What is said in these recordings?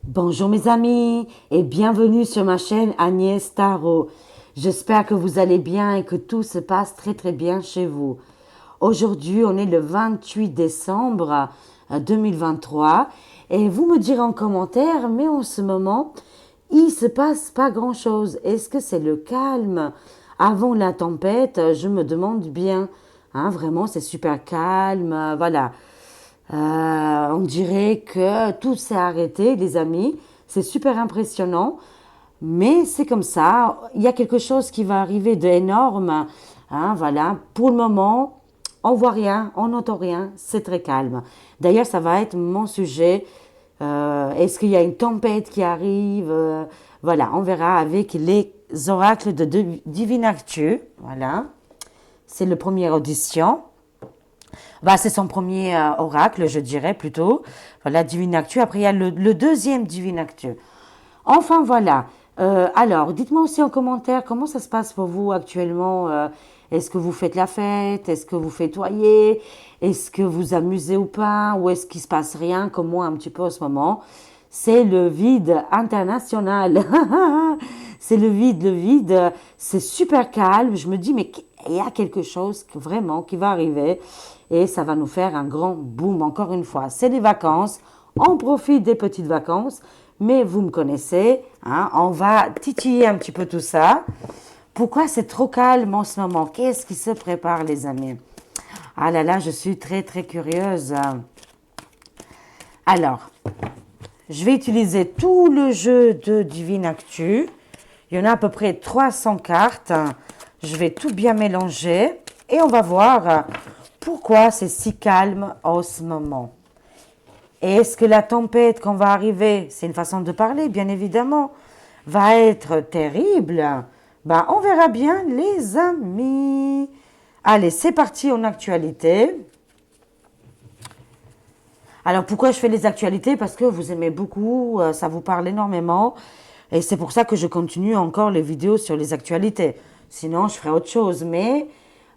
Bonjour mes amis et bienvenue sur ma chaîne Agnès Tarot. J'espère que vous allez bien et que tout se passe très très bien chez vous. Aujourd'hui, on est le 28 décembre 2023 et vous me direz en commentaire, mais en ce moment, il se passe pas grand-chose. Est-ce que c'est le calme avant la tempête? Je me demande bien. Hein, vraiment, c'est super calme. Voilà. On dirait que tout s'est arrêté, les amis. C'est super impressionnant. Mais c'est comme ça. Il y a quelque chose qui va arriver d'énorme. Hein, voilà. Pour le moment, on voit rien, on n'entend rien. C'est très calme. D'ailleurs, ça va être mon sujet. Est-ce qu'il y a une tempête qui arrive? Voilà, on verra avec les oracles de Divine Actu. Voilà. C'est le premier audition. Bah, c'est son premier oracle, je dirais plutôt. Voilà, Divine Actu. Après, il y a le deuxième Divine Actu. Enfin, voilà. Alors, dites-moi aussi en commentaire comment ça se passe pour vous actuellement. Est-ce que vous faites la fête? Est-ce que vous fêtoyez? Est-ce que vous amusez ou pas? Ou est-ce qu'il se passe rien comme moi un petit peu en ce moment? C'est le vide international. C'est le vide, le vide. C'est super calme. Je me dis, mais il y a quelque chose vraiment qui va arriver et ça va nous faire un grand boom encore une fois. C'est les vacances. On profite des petites vacances. Mais vous me connaissez, hein, on va titiller un petit peu tout ça. Pourquoi c'est trop calme en ce moment? Qu'est-ce qui se prépare, les amis? Ah là là, je suis très très curieuse. Alors, je vais utiliser tout le jeu de Divine Actu. Il y en a à peu près 300 cartes. Je vais tout bien mélanger et on va voir pourquoi c'est si calme en ce moment. Et est-ce que la tempête qu'on va arriver, c'est une façon de parler, bien évidemment, va être terrible? Ben, on verra bien, les amis. Allez, c'est parti en actualité. Alors, pourquoi je fais les actualités? Parce que vous aimez beaucoup, ça vous parle énormément. Et c'est pour ça que je continue encore les vidéos sur les actualités. Sinon, je ferai autre chose. Mais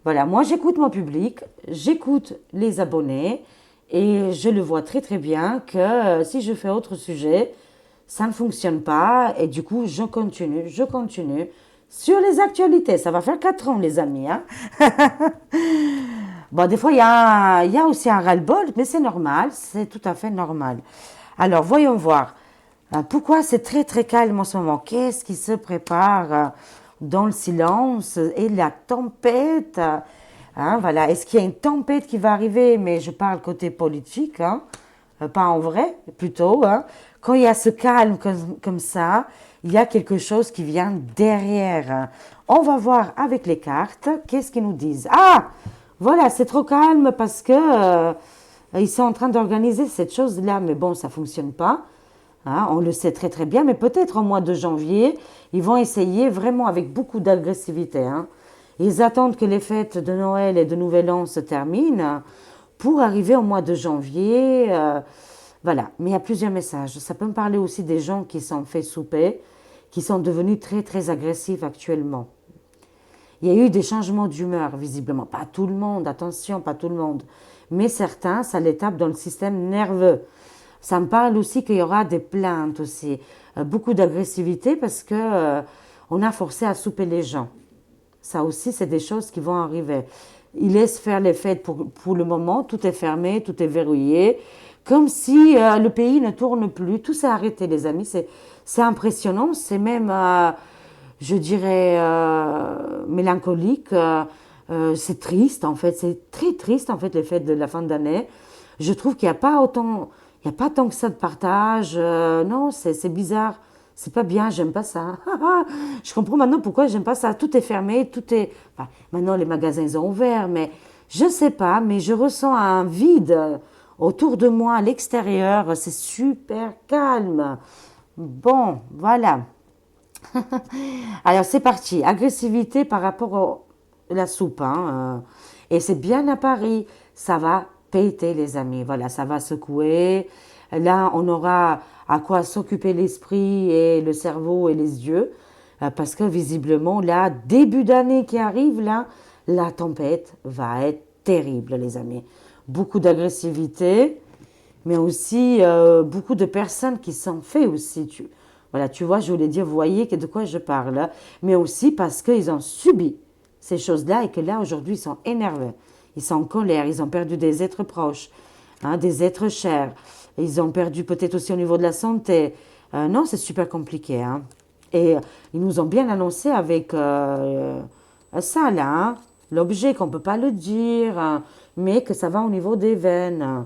voilà, moi, j'écoute mon public, j'écoute les abonnés. Et je le vois très très bien que si je fais autre sujet, ça ne fonctionne pas. Et du coup, je continue sur les actualités. Ça va faire 4 ans, les amis. Hein. Bon, des fois, il y a aussi un ras-le-bol, mais c'est normal. C'est tout à fait normal. Alors, voyons voir. Pourquoi c'est très très calme en ce moment? Qu'est-ce qui se prépare dans le silence et la tempête? Hein, voilà. Est-ce qu'il y a une tempête qui va arriver? Mais je parle côté politique, hein, pas en vrai, plutôt. Hein. Quand il y a ce calme comme ça, il y a quelque chose qui vient derrière. On va voir avec les cartes, qu'est-ce qu'ils nous disent. Ah, voilà, c'est trop calme parce que ils sont en train d'organiser cette chose-là, mais bon, ça fonctionne pas. Hein, on le sait très très bien, mais peut-être au mois de janvier, ils vont essayer vraiment avec beaucoup d'agressivité. Hein. Ils attendent que les fêtes de Noël et de Nouvel An se terminent pour arriver au mois de janvier. Voilà, mais il y a plusieurs messages. Ça peut me parler aussi des gens qui sont fait souper, qui sont devenus très très agressifs actuellement. Il y a eu des changements d'humeur, visiblement. Pas tout le monde, attention, pas tout le monde. Mais certains, ça les tape dans le système nerveux. Ça me parle aussi qu'il y aura des plaintes aussi. Beaucoup d'agressivité parce que on a forcé à souper les gens. Ça aussi, c'est des choses qui vont arriver. Ils laissent faire les fêtes pour le moment. Tout est fermé, tout est verrouillé. Comme si le pays ne tourne plus. Tout s'est arrêté, les amis. C'est impressionnant. C'est même, je dirais, mélancolique. C'est triste, en fait. C'est très triste, en fait, les fêtes de la fin d'année. Je trouve qu'il n'y a pas autant, il y a pas tant que ça de partage. Non, c'est bizarre. C'est pas bien, j'aime pas ça. Je comprends maintenant pourquoi j'aime pas ça. Tout est fermé, tout est. Enfin, maintenant, les magasins ils ont ouvert, mais je sais pas, mais je ressens un vide autour de moi, à l'extérieur. C'est super calme. Bon, voilà. Alors, c'est parti. Agressivité par rapport à la soupe. Hein, et c'est bien à Paris. Ça va péter, les amis. Voilà, ça va secouer. Là, on aura à quoi s'occuper l'esprit et le cerveau et les yeux. Parce que visiblement, là, début d'année qui arrive, là, la tempête va être terrible, les amis. Beaucoup d'agressivité. mais aussi beaucoup de personnes qui s'en fait aussi. Voilà, tu vois, je voulais dire, vous voyez de quoi je parle, hein. Mais aussi parce qu'ils ont subi ces choses-là et que là, aujourd'hui, ils sont énervés, ils sont en colère, ils ont perdu des êtres proches, hein, des êtres chers, ils ont perdu peut-être aussi au niveau de la santé. Non, c'est super compliqué, hein. Et ils nous ont bien annoncé avec ça, là, hein, l'objet qu'on ne peut pas le dire, hein, mais que ça va au niveau des veines.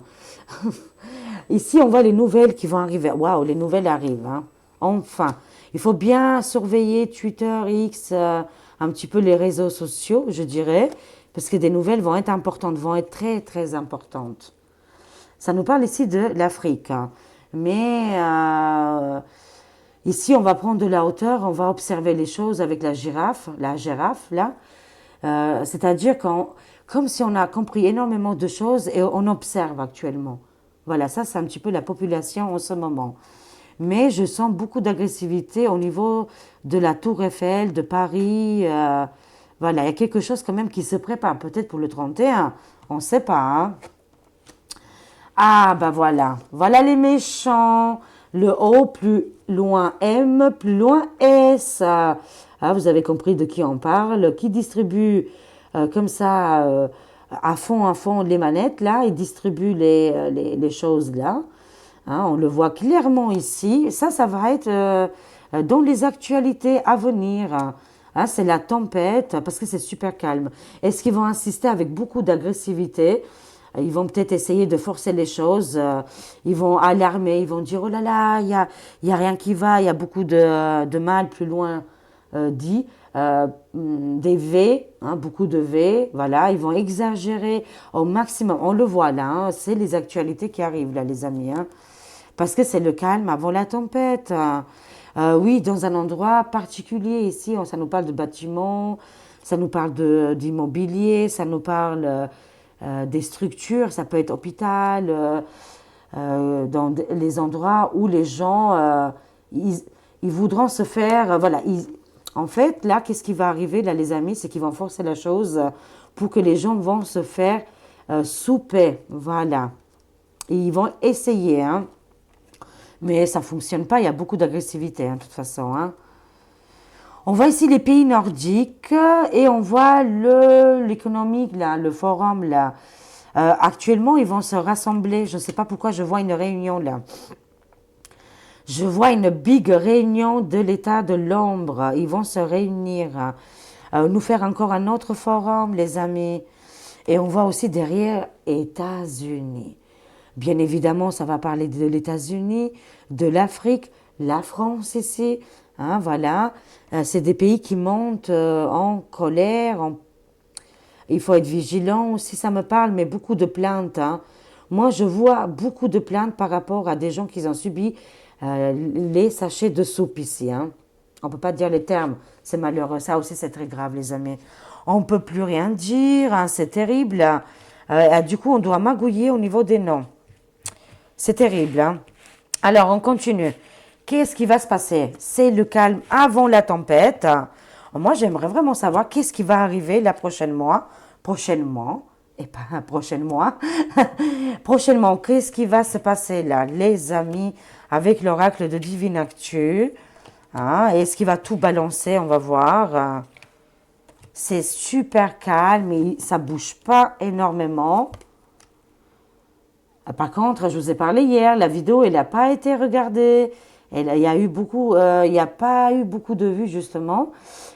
Ici, on voit les nouvelles qui vont arriver. Waouh, les nouvelles arrivent, hein. Enfin, il faut bien surveiller Twitter, X, un petit peu les réseaux sociaux, je dirais, parce que des nouvelles vont être importantes, vont être très, très importantes. Ça nous parle ici de l'Afrique, hein. Mais ici, on va prendre de la hauteur, on va observer les choses avec la girafe, là. C'est-à-dire comme si on a compris énormément de choses et on observe actuellement. Voilà, ça c'est un petit peu la population en ce moment. Mais je sens beaucoup d'agressivité au niveau de la Tour Eiffel, de Paris. Voilà, il y a quelque chose quand même qui se prépare, peut-être pour le 31, on ne sait pas, hein. Ah, bah voilà, voilà les méchants. Le O, plus loin M, plus loin S. Ah, vous avez compris de qui on parle. Qui distribue comme ça à fond les manettes, là, il distribue les choses là. Hein, on le voit clairement ici. Ça va être dans les actualités à venir. Hein, c'est la tempête parce que c'est super calme. Est-ce qu'ils vont insister avec beaucoup d'agressivité? Ils vont peut-être essayer de forcer les choses. Ils vont alarmer. Ils vont dire, oh là là, y a rien qui va. Il y a beaucoup de mal plus loin dit. Des V, hein, beaucoup de V. Voilà, ils vont exagérer au maximum. On le voit là. Hein, c'est les actualités qui arrivent là, les amis. Hein, parce que c'est le calme avant la tempête. Oui, dans un endroit particulier ici, ça nous parle de bâtiments, ça nous parle d'immobilier, ça nous parle des structures, ça peut être hôpital, dans les endroits où les gens, ils voudront se faire, voilà. En fait, là, qu'est-ce qui va arriver, là, les amis, c'est qu'ils vont forcer la chose pour que les gens vont se faire sous paix, voilà. Et ils vont essayer, hein. Mais ça ne fonctionne pas, il y a beaucoup d'agressivité, hein, de toute façon, hein. On voit ici les pays nordiques et on voit l'économique, là, le forum, là. Actuellement, ils vont se rassembler. Je ne sais pas pourquoi je vois une réunion, là. Je vois une big réunion de l'État de l'ombre. Ils vont se réunir, nous faire encore un autre forum, les amis. Et on voit aussi derrière États-Unis. Bien évidemment, ça va parler de l'États-Unis, de l'Afrique, la France ici. Hein, voilà. C'est des pays qui montent en colère. Il faut être vigilant aussi, ça me parle, mais beaucoup de plaintes, hein. Moi, je vois beaucoup de plaintes par rapport à des gens qui ont subi les sachets de soupe ici, hein. On ne peut pas dire les termes, c'est malheureux. Ça aussi, c'est très grave, les amis. On ne peut plus rien dire, hein, c'est terrible. Du coup, on doit magouiller au niveau des noms. C'est terrible, hein. Alors, on continue. Qu'est-ce qui va se passer? C'est le calme avant la tempête. Moi, j'aimerais vraiment savoir qu'est-ce qui va arriver la prochaine mois. Prochainement, et pas prochain mois. Prochainement, qu'est-ce qui va se passer là, les amis, avec l'oracle de Divine Actu? Hein, est-ce qu'il va tout balancer? On va voir. C'est super calme, et ça bouge pas énormément. Par contre, je vous ai parlé hier, la vidéo, elle n'a pas été regardée. Il y a eu beaucoup, il n'y a pas eu beaucoup de vues justement,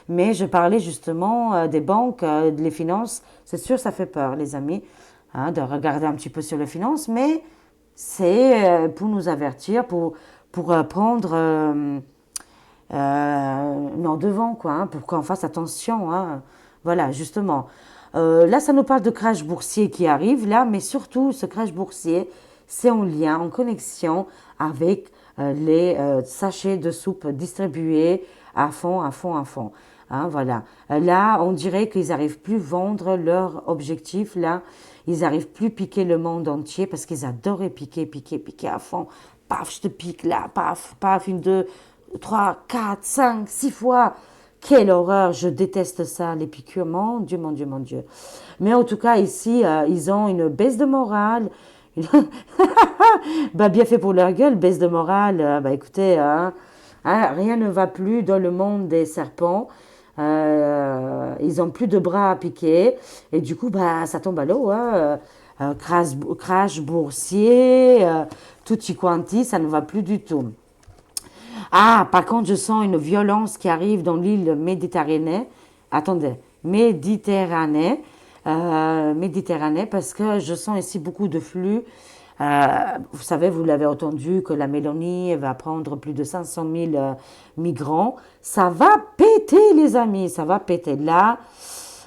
mais je parlais justement des banques, des finances. C'est sûr, ça fait peur, les amis, hein, de regarder un petit peu sur les finances, mais c'est pour nous avertir, pour prendre non devant quoi, hein, pour qu'on fasse attention, hein. Voilà, justement. Là, ça nous parle de crash boursier qui arrive là, mais surtout ce crash boursier, c'est en lien, en connexion avec les sachets de soupe distribués à fond, à fond, à fond. Hein, voilà. Là, on dirait qu'ils n'arrivent plus à vendre leur objectif. Là, ils n'arrivent plus à piquer le monde entier parce qu'ils adoraient piquer, piquer, piquer à fond. Paf, je te pique là, paf, paf, une, deux, trois, quatre, cinq, six fois. Quelle horreur, je déteste ça, les piqûres, mon Dieu, mon Dieu, mon Dieu. Mais en tout cas, ici, ils ont une baisse de morale, Bah, bien fait pour leur gueule, baisse de morale. Bah, écoutez, rien ne va plus dans le monde des serpents. Ils ont plus de bras à piquer. Et du coup, bah, ça tombe à l'eau. Crash boursier, tutti quanti, ça ne va plus du tout. Ah, par contre, je sens une violence qui arrive dans l'île Méditerranée. Attendez, Méditerranée, parce que je sens ici beaucoup de flux. Vous savez, vous l'avez entendu, que la Mélonie va prendre plus de 500 000 migrants. Ça va péter, les amis, ça va péter. Là,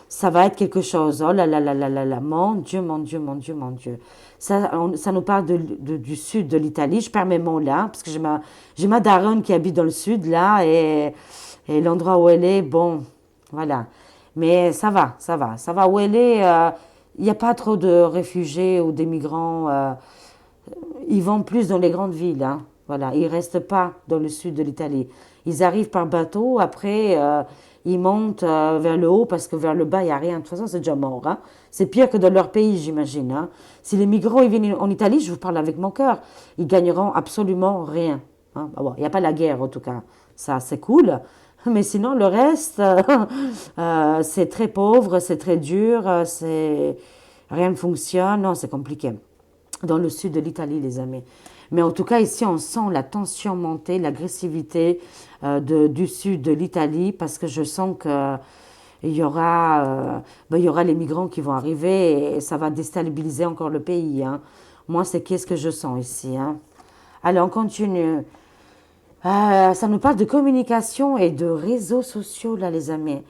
ça va être quelque chose. Oh là là là là là là, mon Dieu, mon Dieu, mon Dieu, mon Dieu. Ça nous parle du sud de l'Italie. Je perds mes mots là, parce que j'ai ma daronne qui habite dans le sud là, et l'endroit où elle est, bon, voilà. Mais ça va où elle est. Il n'y a pas trop de réfugiés ou des migrants. Ils vont plus dans les grandes villes, hein. Voilà, ils restent pas dans le sud de l'Italie. Ils arrivent par bateau, après ils montent vers le haut parce que vers le bas il n'y a rien. De toute façon, c'est déjà mort, hein. C'est pire que dans leur pays, j'imagine, hein. Si les migrants ils viennent en Italie, je vous parle avec mon cœur, ils gagneront absolument rien, hein. Ah bon, il n'y a pas la guerre en tout cas, ça c'est cool. Mais sinon, le reste, c'est très pauvre, c'est très dur, rien ne fonctionne, non, c'est compliqué dans le sud de l'Italie, les amis. Mais en tout cas, ici, on sent la tension monter, l'agressivité du sud de l'Italie, parce que je sens que il y aura les migrants qui vont arriver et ça va déstabiliser encore le pays, hein. Moi, c'est qu'est-ce que je sens ici, hein. Allez, on continue. Ça nous parle de communication et de réseaux sociaux, là, les amis.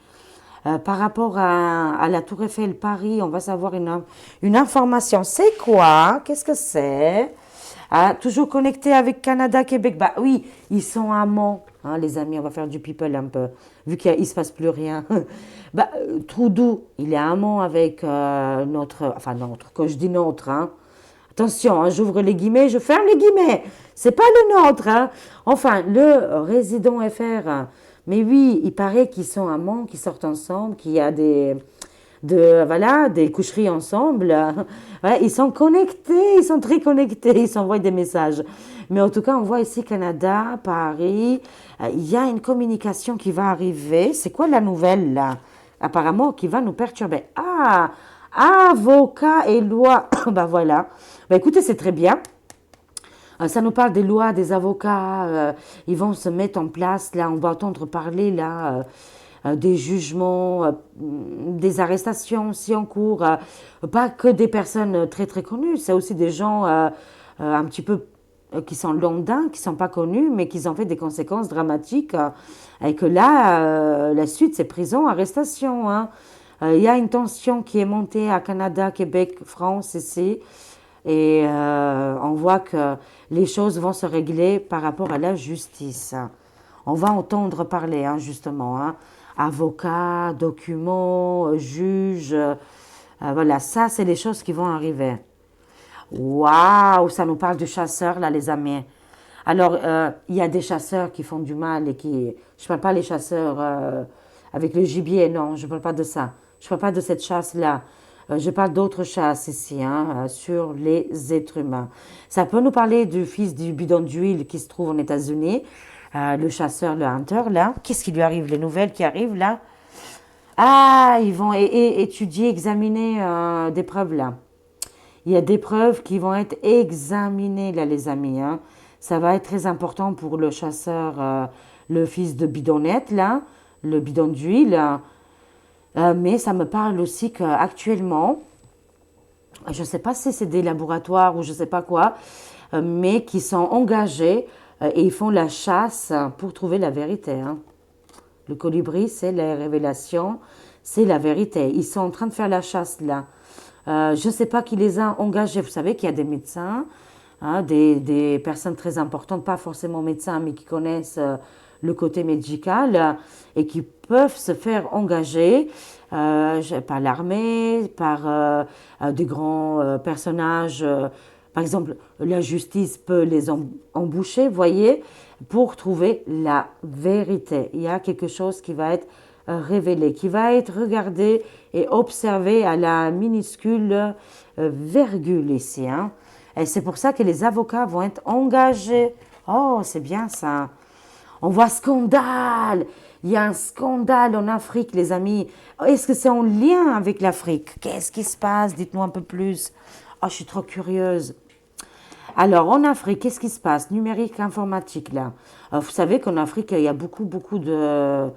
Par rapport à la Tour Eiffel Paris, on va savoir une information. C'est quoi? Qu'est-ce que c'est? Toujours connecté avec Canada, Québec. Bah oui, ils sont amants, hein, les amis. On va faire du people un peu, vu qu'il ne se passe plus rien. Bah, Trudeau, il est amant avec quand je dis notre, hein. Attention, hein, j'ouvre les guillemets, je ferme les guillemets. C'est pas le nôtre, hein. Enfin, le résident FR. Mais oui, il paraît qu'ils sont amants, qu'ils sortent ensemble, qu'il y a des coucheries ensemble. Ouais, ils sont connectés, ils sont très connectés, ils s'envoient des messages. Mais en tout cas, on voit ici Canada, Paris, il y a une communication qui va arriver. C'est quoi la nouvelle là? Apparemment, qui va nous perturber. Ah, avocat et loi. Bah voilà. Bah écoutez, c'est très bien. Ça nous parle des lois, des avocats. Ils vont se mettre en place. Là, on va entendre parler là des jugements, des arrestations aussi en cours. Pas que des personnes très très connues. C'est aussi des gens un petit peu qui sont lambda, qui sont pas connus, mais qui ont fait des conséquences dramatiques. Et que là, la suite, c'est prison, arrestation, hein. Il y a une tension qui est montée à Canada, Québec, France ici. Et on voit que les choses vont se régler par rapport à la justice. On va entendre parler, hein, justement, hein. Avocats, documents, juges. Voilà, ça, c'est les choses qui vont arriver. Waouh, ça nous parle de chasseurs, là, les amis. Alors, il y a des chasseurs qui font du mal et qui... Je ne parle pas les chasseurs avec le gibier, non, je ne parle pas de ça. Je ne parle pas de cette chasse-là. Je parle d'autres chasses ici, hein, sur les êtres humains. Ça peut nous parler du fils du bidon d'huile qui se trouve aux États-Unis, le chasseur, le hunter, là. Qu'est-ce qui lui arrive? Les nouvelles qui arrivent, là? Ah, ils vont étudier, examiner des preuves, là. Il y a des preuves qui vont être examinées, là, les amis, hein. Ça va être très important pour le chasseur, le fils de bidonnette, là, le bidon d'huile. Mais ça me parle aussi qu'actuellement, je ne sais pas si c'est des laboratoires ou je ne sais pas quoi, mais qui sont engagés et ils font la chasse pour trouver la vérité, hein. Le colibri, c'est la révélation, c'est la vérité. Ils sont en train de faire la chasse là. Je ne sais pas qui les a engagés. Vous savez qu'il y a des médecins, hein, des personnes très importantes, pas forcément médecins, mais qui connaissent le côté médical et qui peuvent se faire engager par l'armée, par des grands personnages. Par exemple, la justice peut les embaucher, voyez, pour trouver la vérité. Il y a quelque chose qui va être révélé, qui va être regardé et observé à la minuscule virgule ici, hein. Et c'est pour ça que les avocats vont être engagés. Oh, c'est bien ça. On voit scandale. Il y a un scandale en Afrique, les amis. Est-ce que c'est en lien avec l'Afrique? Qu'est-ce qui se passe? Dites-nous un peu plus. Oh, je suis trop curieuse. Alors, en Afrique, qu'est-ce qui se passe? Numérique, informatique, là. Vous savez qu'en Afrique, il y a beaucoup, beaucoup de...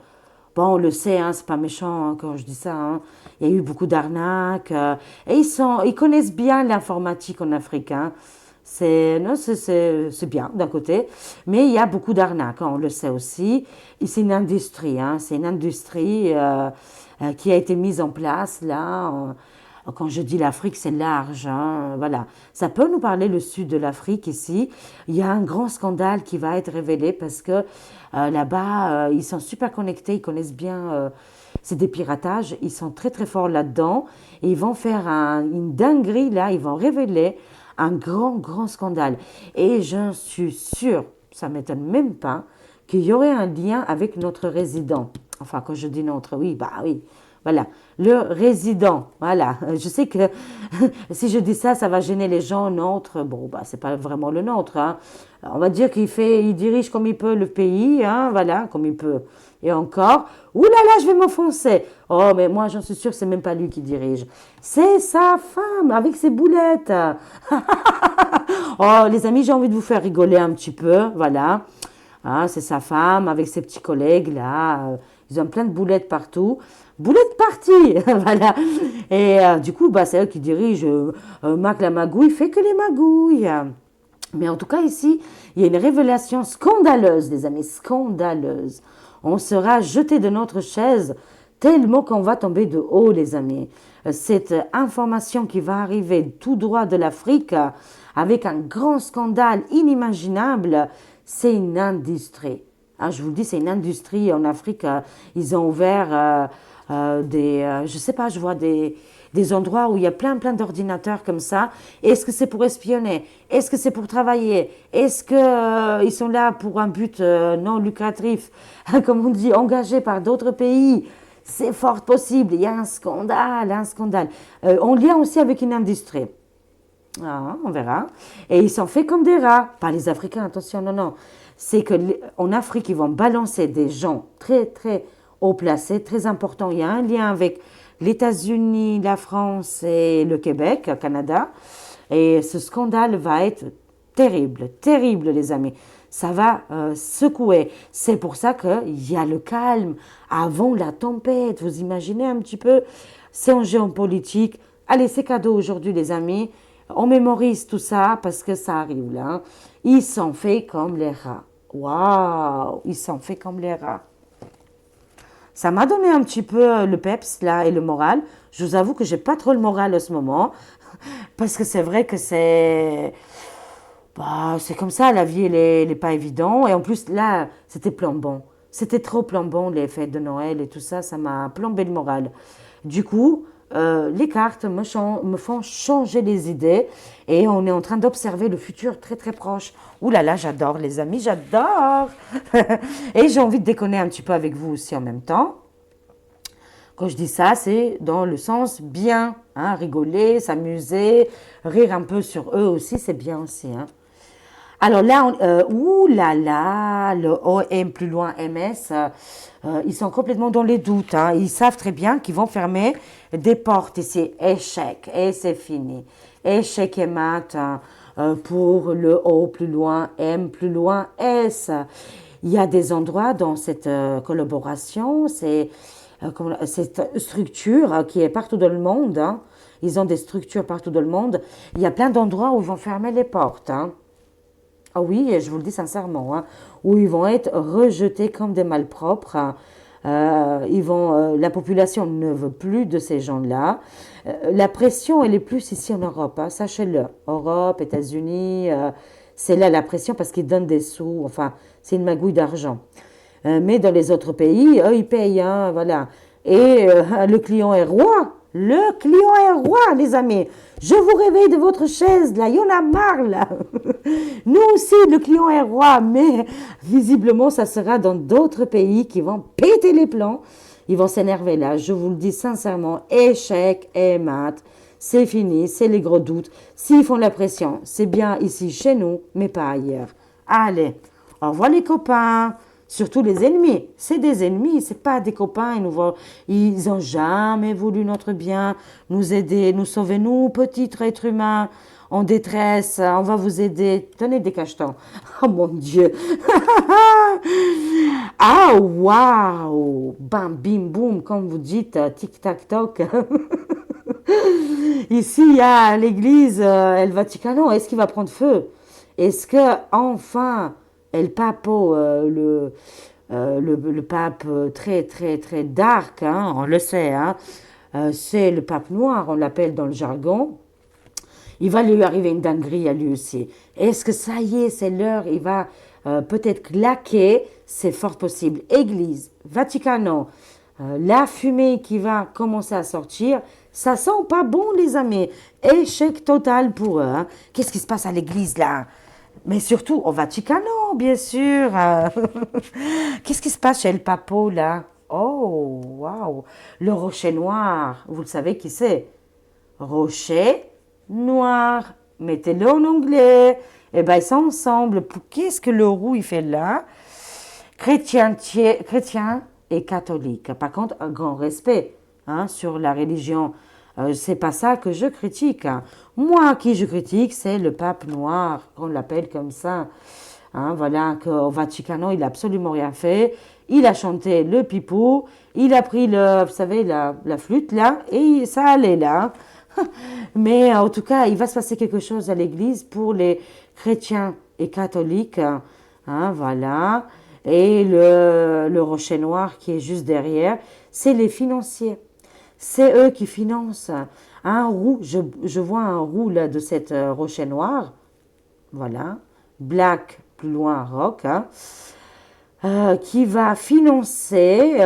Bon, on le sait, hein, c'est pas méchant hein, quand je dis ça. Hein. Il y a eu beaucoup d'arnaques. Et ils connaissent bien l'informatique en Afrique. Hein. Non, c'est bien d'un côté, mais il y a beaucoup d'arnaques, hein, on le sait aussi. Et c'est une industrie, hein, c'est une industrie qui a été mise en place là. Quand je dis l'Afrique, c'est large, hein, voilà. Ça peut nous parler le sud de l'Afrique ici. Il y a un grand scandale qui va être révélé parce que là-bas, ils sont super connectés, ils connaissent bien. C'est des piratages, ils sont très très forts là-dedans et ils vont faire une dinguerie là, ils vont révéler un grand, grand scandale. Et je suis sûre, ça ne m'étonne même pas, qu'il y aurait un lien avec notre résident. Enfin, quand je dis notre, oui, bah oui, voilà. Le résident, voilà. Je sais que si je dis ça, ça va gêner les gens. Notre, bon, bah, c'est pas vraiment le nôtre. Hein. On va dire il dirige comme il peut le pays, hein, voilà, comme il peut. Et encore, ouh là là, je vais m'enfoncer. Oh, mais moi, j'en suis sûre, c'est même pas lui qui dirige. C'est sa femme avec ses boulettes. Oh, les amis, j'ai envie de vous faire rigoler un petit peu, voilà. Hein, c'est sa femme avec ses petits collègues là. Ils ont plein de boulettes partout. Boulettes parties, voilà. Et du coup, bah, c'est eux qui dirigent. Mac la magouille fait que les magouilles. Mais en tout cas, ici, il y a une révélation scandaleuse, les amis, scandaleuse. On sera jeté de notre chaise tellement qu'on va tomber de haut, les amis. Cette information qui va arriver tout droit de l'Afrique, avec un grand scandale inimaginable, c'est une industrie. Ah, je vous le dis, c'est une industrie en Afrique. Ils ont ouvert je sais pas, je vois des endroits où il y a plein, plein d'ordinateurs comme ça. Est-ce que c'est pour espionner? Est-ce que c'est pour travailler? Est-ce que ils sont là pour un but non lucratif, comme on dit, engagé par d'autres pays? C'est fort possible. Il y a un scandale, un scandale. En lien aussi avec une industrie. Ah, on verra. Et ils sont faits comme des rats. Pas les Africains, attention, non, non. C'est qu'en Afrique, ils vont balancer des gens très, très haut placés, très importants. Il y a un lien avec les États-Unis, la France et le Québec, le Canada. Et ce scandale va être terrible, terrible, les amis. Ça va secouer. C'est pour ça qu'il y a le calme avant la tempête. Vous imaginez un petit peu? C'est en géopolitique. Allez, c'est cadeau aujourd'hui, les amis. On mémorise tout ça parce que ça arrive là. Hein. Ils sont faits comme les rats. Waouh, ils sont faits comme les rats. Ça m'a donné un petit peu le peps là et le moral. Je vous avoue que j'ai pas trop le moral en ce moment parce que c'est vrai que c'est comme ça, la vie elle est pas évidente et en plus là, c'était plombant. C'était trop plombant les fêtes de Noël et tout ça, ça m'a plombé le moral. Du coup, les cartes me font changer les idées et on est en train d'observer le futur très très proche. Ouh là là, j'adore les amis, j'adore. Et j'ai envie de déconner un petit peu avec vous aussi en même temps. Quand je dis ça, c'est dans le sens bien, hein, rigoler, s'amuser, rire un peu sur eux aussi, c'est bien aussi. Hein. Alors là, ouh là là, le OM plus loin MS, ils sont complètement dans les doutes. Hein. Ils savent très bien qu'ils vont fermer des portes et c'est échec et c'est fini. Échec et mat hein, pour le O plus loin, M plus loin, S. Il y a des endroits dans cette collaboration, cette structure qui est partout dans le monde. Hein. Ils ont des structures partout dans le monde. Il y a plein d'endroits où ils vont fermer les portes. Hein. Ah oui, et je vous le dis sincèrement, hein, où ils vont être rejetés comme des malpropres. Hein. La population ne veut plus de ces gens-là. La pression, elle est plus ici en Europe, hein, sachez-le. Europe, États-Unis, c'est là la pression parce qu'ils donnent des sous. Enfin, c'est une magouille d'argent. Mais dans les autres pays, eux, ils payent, hein, voilà. Et le client est roi. Le client est roi, les amis. Je vous réveille de votre chaise, là. Il y en a marre, là. Nous aussi, le client est roi. Mais visiblement, ça sera dans d'autres pays qui vont péter les plombs. Ils vont s'énerver, là. Je vous le dis sincèrement. Échec et mat. c'est fini, c'est les gros doutes. S'ils font la pression, c'est bien ici chez nous, mais pas ailleurs. Allez, au revoir les copains, surtout les ennemis. C'est des ennemis, c'est pas des copains. Ils ont jamais voulu notre bien, nous aider, nous sauver, nous, petits êtres humains en détresse. On va vous aider. Tenez des cachetons. Oh mon Dieu. Ah, waouh. Bam, bim, boum, comme vous dites, tic-tac-toc. Ici, il y a l'église El Vaticano. Est-ce qu'il va prendre feu? Est-ce que enfin El Papo, le pape très très très dark, hein, on le sait, hein, c'est le pape noir, on l'appelle dans le jargon. Il va lui arriver une dinguerie à lui aussi. Est-ce que ça y est, c'est l'heure, il va peut-être claquer? C'est fort possible. Église, Vaticano, la fumée qui va commencer à sortir, ça sent pas bon, les amis. Échec total pour eux. Hein. Qu'est-ce qui se passe à l'église là? Mais surtout au Vaticano, bien sûr. Qu'est-ce qui se passe chez le Papo là? Oh, waouh! Le rocher noir, vous le savez qui c'est? Rocher noir. Mettez-le en anglais. Eh bien, ils sont ensemble. Qu'est-ce que le roux il fait là? Chrétien et catholique. Par contre, un grand respect hein, sur la religion. C'est pas ça que je critique. Hein. Moi, qui je critique, c'est le pape noir, qu'on l'appelle comme ça. Hein, voilà, qu'au Vaticano, il n'a absolument rien fait. Il a chanté le pipou, il a pris vous savez, la flûte là, et ça allait là. Mais en tout cas, il va se passer quelque chose à l'église pour les chrétiens et catholiques. Hein, voilà. Et le rocher noir qui est juste derrière, c'est les financiers. C'est eux qui financent un roux. Je vois un roux là de cette rocher noir. Voilà. Black, plus loin, rock. Hein, qui va financer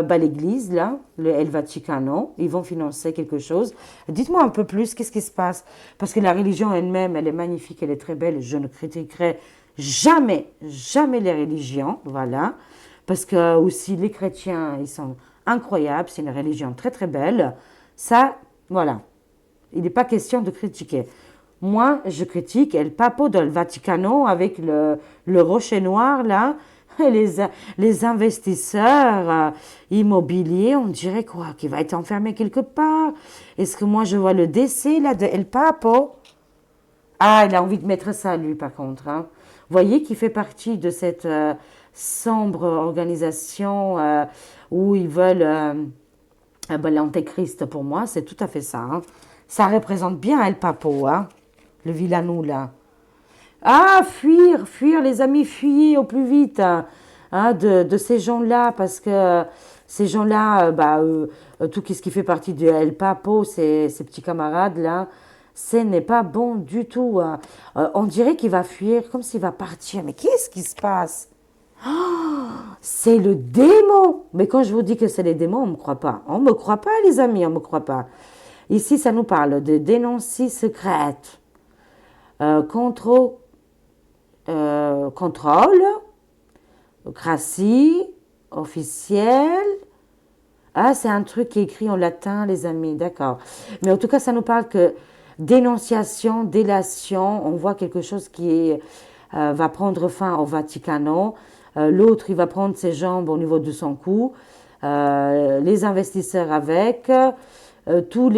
l'église, là, le El Vaticano. Ils vont financer quelque chose. Dites-moi un peu plus, qu'est-ce qui se passe? Parce que la religion elle-même, elle est magnifique, elle est très belle. Je ne critiquerai jamais, jamais les religions, voilà. Parce que aussi, les chrétiens, ils sont incroyables. C'est une religion très, très belle. Ça, voilà. Il n'est pas question de critiquer. Moi, je critique El Papo del Vaticano avec le rocher noir, là. Les investisseurs immobiliers, on dirait quoi? Qu'il va être enfermé quelque part. Est-ce que moi, je vois le décès, là, de El Papo? Ah, il a envie de mettre ça, lui, par contre. Hein. Vous voyez qu'il fait partie de cette sombre organisation où ils veulent... l'antéchrist, pour moi, c'est tout à fait ça. Hein. Ça représente bien El Papo, hein, le vilanou, là. Ah, fuir, fuir, les amis, fuyez au plus vite hein, de ces gens-là, parce que ces gens-là, tout ce qui fait partie de El Papo, ces petits camarades-là, ce n'est pas bon du tout. Hein. On dirait qu'il va fuir, comme s'il va partir. Mais qu'est-ce qui se passe? C'est le démon. Mais quand je vous dis que c'est les démons, on ne me croit pas. On ne me croit pas, les amis, on ne me croit pas. Ici, ça nous parle de dénoncer secrète, contrôle, cratie, officiel. Ah, c'est un truc qui est écrit en latin, les amis, d'accord. Mais en tout cas, ça nous parle que dénonciation, délation, on voit quelque chose va prendre fin au Vaticano. L'autre, il va prendre ses jambes au niveau de son cou. Les investisseurs avec, toutes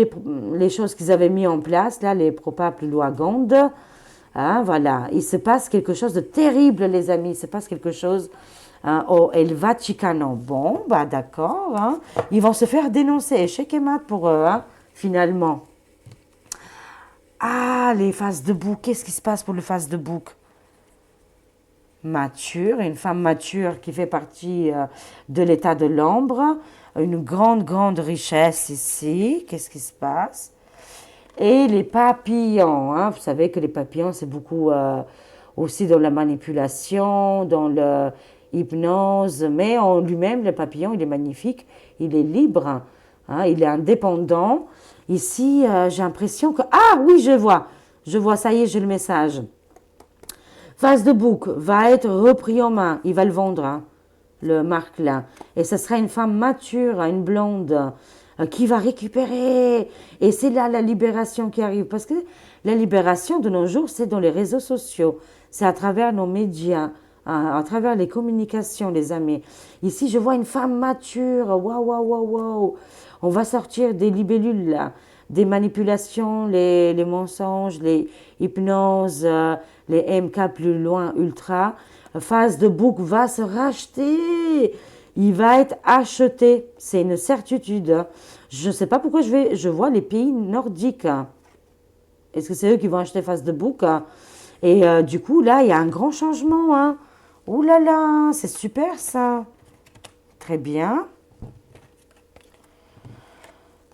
les choses qu'ils avaient mis en place, là, les probables lois Gonde. Hein, voilà, il se passe quelque chose de terrible, les amis. Il se passe quelque chose au El Vaticano. Bon, bah d'accord. Hein. Ils vont se faire dénoncer. Échec et mat pour eux, hein, finalement. Ah, les faces de bouc. Qu'est-ce qui se passe pour les faces de bouc? Mature, une femme mature qui fait partie de l'état de l'ombre. Une grande, grande richesse ici. Qu'est-ce qui se passe? Et les papillons, hein, vous savez que les papillons, c'est beaucoup aussi dans la manipulation, dans l'hypnose, mais en lui-même, le papillon, il est magnifique, il est libre, hein, il est indépendant. Ici, j'ai l'impression que... Ah oui, je vois, ça y est, j'ai le message. Face de bouc va être repris en main, il va le vendre, hein, le marque là. Et ce sera une femme mature, une blonde, qui va récupérer. Et c'est là la libération qui arrive. Parce que la libération de nos jours, c'est dans les réseaux sociaux. C'est à travers nos médias, à travers les communications, les amis. Ici, je vois une femme mature. Waouh, waouh, waouh, waouh. On va sortir des libellules, là. Des manipulations, les mensonges, les hypnoses, les MK plus loin, ultra. Facebook va se racheter. Il va être acheté. C'est une certitude, hein. Je ne sais pas pourquoi je vois les pays nordiques, hein. Est-ce que c'est eux qui vont acheter Facebook, hein? Et du coup, là, il y a un grand changement, hein. Ouh là là, c'est super ça. Très bien.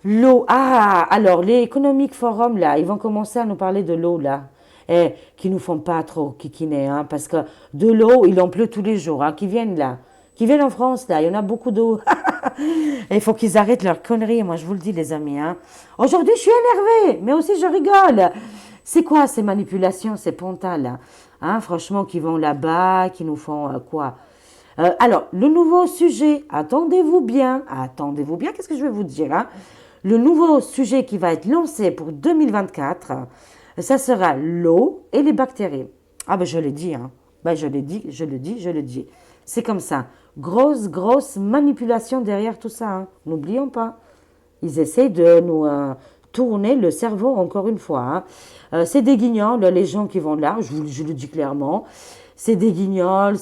L'eau. Ah, alors les Economic Forum, là, ils vont commencer à nous parler de l'eau, là. Et qui nous font pas trop kikiner, hein, parce que de l'eau, il en pleut tous les jours, hein, qui viennent là. Qui viennent en France, là, il y en a beaucoup d'eau. Et il faut qu'ils arrêtent leurs conneries, moi je vous le dis, les amis, hein. Aujourd'hui, je suis énervée, mais aussi je rigole. C'est quoi ces manipulations, ces pontas, là, hein, franchement, qui vont là-bas, qui nous font quoi? Alors, le nouveau sujet, attendez-vous bien, qu'est-ce que je vais vous dire, hein? Le nouveau sujet qui va être lancé pour 2024, ça sera l'eau et les bactéries. Ah ben je l'ai dit, hein. Ben je l'ai dit, je le dis, je le dis. C'est comme ça. Grosse, grosse manipulation derrière tout ça, hein. N'oublions pas. Ils essaient de nous tourner le cerveau encore une fois, hein. C'est des guignols, les gens qui vont là, je le dis clairement. C'est des guignols,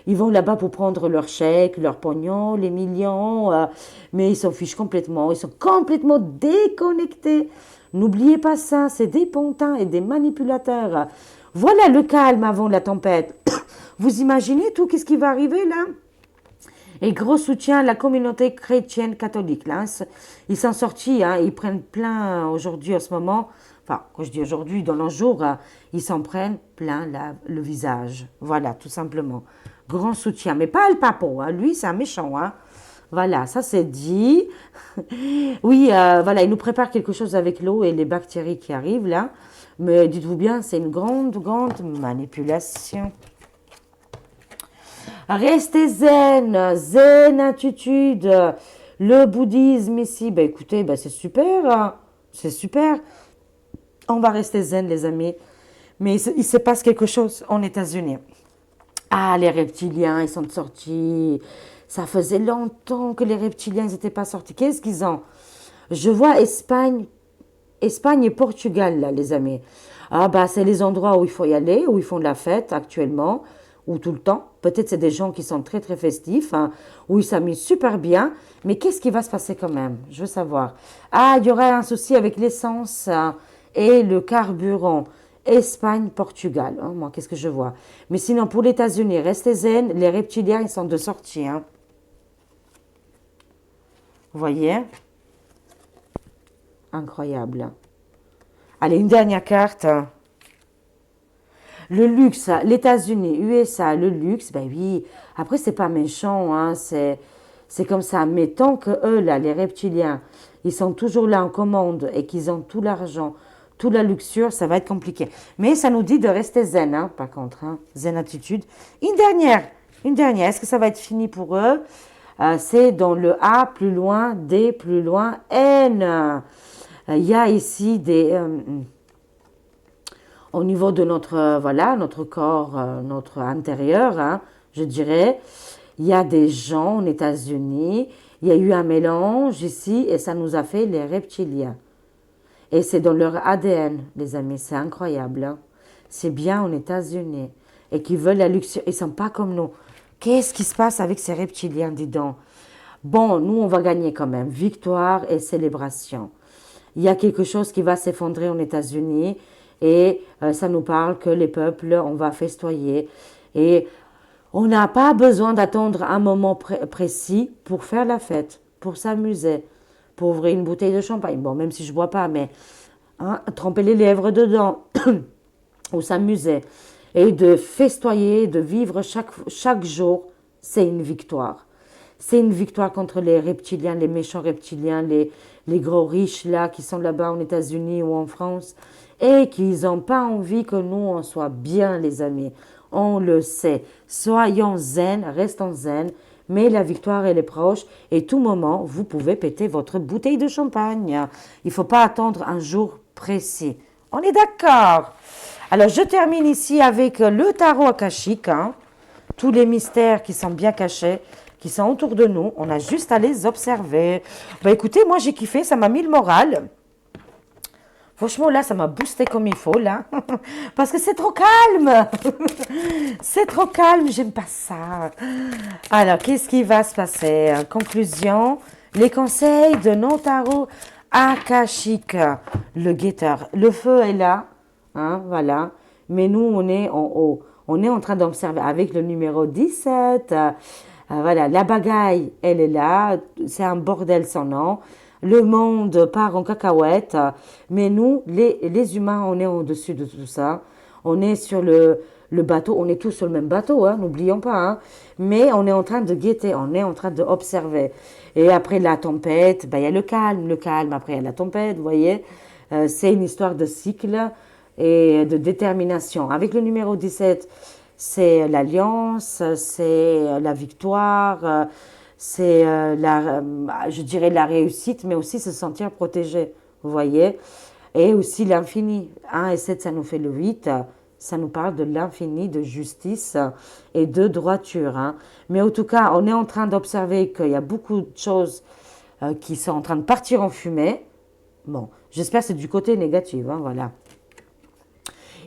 ils vont là-bas pour prendre leur chèque, leur pognon, les millions, mais ils s'en fichent complètement. Ils sont complètement déconnectés. N'oubliez pas ça, c'est des pantins et des manipulateurs. Voilà le calme avant la tempête. Vous imaginez tout, qu'est-ce qui va arriver là? Et gros soutien à la communauté chrétienne catholique. Là, hein. Ils sont sortis, hein, ils prennent plein aujourd'hui en ce moment. Enfin, quand je dis aujourd'hui, dans le jour, ils s'en prennent plein le visage. Voilà, tout simplement. Grand soutien. Mais pas le papo, hein. Lui, c'est un méchant, hein. Voilà, ça c'est dit. Oui, voilà, il nous prépare quelque chose avec l'eau et les bactéries qui arrivent là. Mais dites-vous bien, c'est une grande, grande manipulation. Restez zen, zen attitude. Le bouddhisme ici, ben écoutez, ben c'est super, hein. C'est super. On va rester zen, les amis. Mais il se passe quelque chose en États-Unis. Ah, les reptiliens, ils sont sortis. Ça faisait longtemps que les reptiliens n'étaient pas sortis. Qu'est-ce qu'ils ont? Je vois Espagne et Portugal, là, les amis. Ah, bah, c'est les endroits où il faut y aller, où ils font de la fête actuellement, ou tout le temps. Peut-être c'est des gens qui sont très, très festifs, hein, où ils s'amusent super bien. Mais qu'est-ce qui va se passer quand même? Je veux savoir. Ah, il y aura un souci avec l'essence, hein, et le carburant. Espagne, Portugal, hein, moi, qu'est-ce que je vois? Mais sinon, pour les États-Unis, restez zen, les reptiliens, ils sont de sortie, hein. Vous voyez? Incroyable. Allez, une dernière carte. Le luxe, les États-Unis, USA, le luxe, ben oui. Après, c'est pas méchant, hein, c'est comme ça. Mais tant que eux, là, les reptiliens, ils sont toujours là en commande et qu'ils ont tout l'argent, toute la luxure, ça va être compliqué. Mais ça nous dit de rester zen, hein, par contre, hein, zen attitude. Une dernière. Est-ce que ça va être fini pour eux? C'est dans le A, plus loin, D, plus loin, N. Il y a ici au niveau de notre, voilà, notre corps, notre intérieur, hein, je dirais, il y a des gens aux États-Unis, il y a eu un mélange ici et ça nous a fait les reptiliens. Et c'est dans leur ADN, les amis, c'est incroyable, hein. C'est bien aux États-Unis. Et qui veulent la luxure, ils ne sont pas comme nous. Qu'est-ce qui se passe avec ces reptiliens, dis donc? Bon, nous, on va gagner quand même. Victoire et célébration. Il y a quelque chose qui va s'effondrer aux États-Unis et ça nous parle que les peuples, on va festoyer. Et on n'a pas besoin d'attendre un moment précis pour faire la fête, pour s'amuser, pour ouvrir une bouteille de champagne. Bon, même si je ne bois pas, mais hein, tremper les lèvres dedans ou s'amuser. Et de festoyer, de vivre chaque jour, c'est une victoire. C'est une victoire contre les reptiliens, les méchants reptiliens, les gros riches là qui sont là-bas aux États-Unis ou en France et qui n'ont pas envie que nous on soit bien, les amis. On le sait. Soyons zen, restons zen, mais la victoire, elle est proche et tout moment, vous pouvez péter votre bouteille de champagne. Il ne faut pas attendre un jour précis. On est d'accord? Alors, je termine ici avec le tarot akashique, hein. Tous les mystères qui sont bien cachés, qui sont autour de nous, on a juste à les observer. Bah écoutez, moi j'ai kiffé, ça m'a mis le moral. Franchement, là, ça m'a boosté comme il faut, là. Parce que c'est trop calme. C'est trop calme, j'aime pas ça. Alors, qu'est-ce qui va se passer? Conclusion, les conseils de nos tarots akashiques. Le guetteur, le feu est là, hein, voilà. Mais nous, on est en haut. On est en train d'observer avec le numéro 17. Voilà, la bagaille, elle est là. C'est un bordel sans nom. Le monde part en cacahuète, mais nous, les humains, on est au-dessus de tout ça. On est sur le bateau, on est tous sur le même bateau, hein, n'oublions pas. Hein. Mais on est en train de guetter, on est en train d'observer. Et après la tempête, ben, il y a le calme, après il y a la tempête, vous voyez. C'est une histoire de cycle et de détermination. Avec le numéro 17, c'est l'alliance, c'est la victoire, c'est je dirais la réussite, mais aussi se sentir protégé, vous voyez. Et aussi l'infini. 1 et 7, ça nous fait le 8. Ça nous parle de l'infini, de justice et de droiture. Hein. Mais en tout cas, on est en train d'observer qu'il y a beaucoup de choses qui sont en train de partir en fumée. Bon, j'espère que c'est du côté négatif, hein, voilà.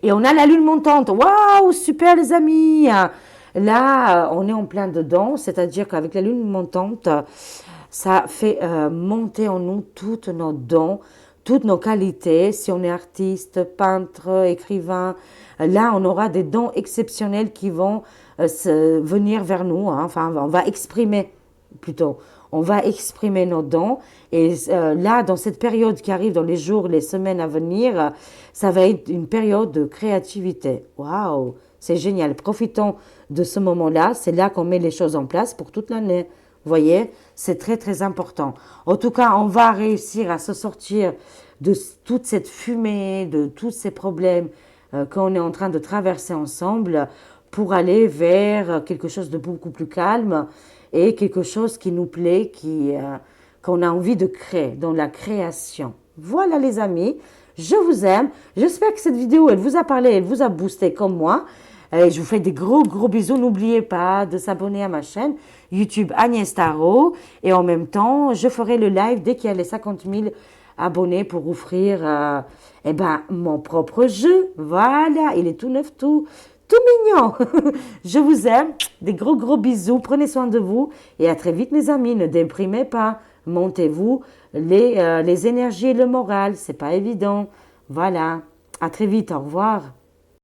Et on a la lune montante. Waouh, super les amis. Là, on est en plein dedans, c'est-à-dire qu'avec la lune montante, ça fait monter en nous toutes nos dons, toutes nos qualités. Si on est artiste, peintre, écrivain, là, on aura des dons exceptionnels qui vont venir vers nous. Hein. Enfin, on va exprimer plutôt. On va exprimer nos dons. Et là, dans cette période qui arrive, dans les jours, les semaines à venir, ça va être une période de créativité. Waouh, c'est génial. Profitons de ce moment-là. C'est là qu'on met les choses en place pour toute l'année. Vous voyez, c'est très, très important. En tout cas, on va réussir à se sortir de toute cette fumée, de tous ces problèmes qu'on est en train de traverser ensemble pour aller vers quelque chose de beaucoup plus calme et quelque chose qui nous plaît, qu'on a envie de créer, dans la création. Voilà les amis, je vous aime. J'espère que cette vidéo, elle vous a parlé, elle vous a boosté comme moi. Je vous fais des gros, gros bisous. N'oubliez pas de s'abonner à ma chaîne YouTube Agnès Tarot. Et en même temps, je ferai le live dès qu'il y a les 50 000 abonnés pour offrir mon propre jeu. Voilà, il est tout neuf, tout mignon. Je vous aime. Des gros, gros bisous. Prenez soin de vous. Et à très vite, mes amis. Ne déprimez pas. Montez-vous les énergies et le moral. C'est pas évident. Voilà. À très vite. Au revoir.